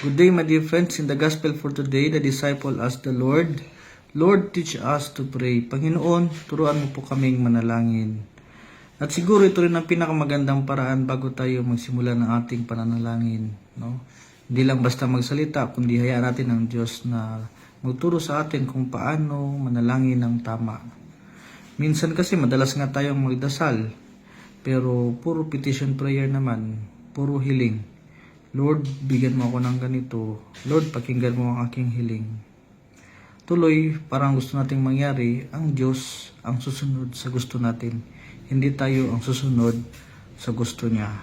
Good day, my dear friends. In the gospel for today, the disciple asked the Lord, Lord, teach us to pray. Panginoon, turuan mo po kaming manalangin. At siguro ito rin ang pinakamagandang paraan bago tayo magsimula ng ating pananalangin. No? Hindi lang basta magsalita, kundi hayaan natin ang Diyos na magturo sa atin kung paano manalangin ng tama. Minsan kasi madalas nga tayong magdasal, pero puro petition prayer naman, puro hiling. Lord, bigyan mo ako ng ganito. Lord, pakinggan mo ang aking hiling. Tuloy, parang gusto nating mangyari, ang Diyos ang susunod sa gusto natin. Hindi tayo ang susunod sa gusto niya.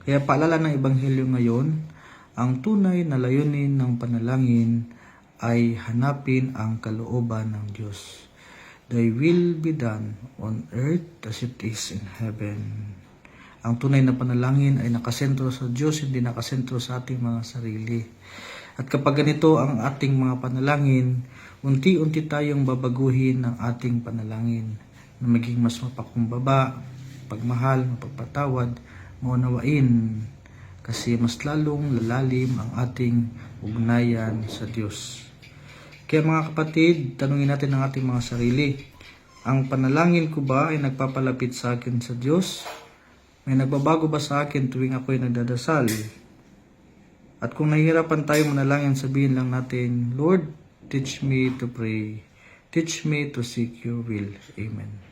Kaya paalala ng Ebanghelyo ngayon, ang tunay na layunin ng panalangin ay hanapin ang kalooban ng Diyos. Thy will be done on earth as it is in heaven. Ang tunay na panalangin ay nakasentro sa Diyos, hindi nakasentro sa ating mga sarili. At kapag ganito ang ating mga panalangin, unti-unti tayong babaguhin ng ating panalangin na maging mas mapakumbaba, pagmahal, mapagpatawad, maunawain, kasi mas lalong lalalim ang ating ugnayan sa Diyos. Kaya mga kapatid, tanungin natin ang ating mga sarili, ang panalangin ko ba ay nagpapalapit sa akin sa Diyos? May nagbabago ba sa akin tuwing ako'y nagdadasal? At kung nahihirapan tayo manalangin, sabihin lang natin, Lord, teach me to pray. Teach me to seek your will. Amen.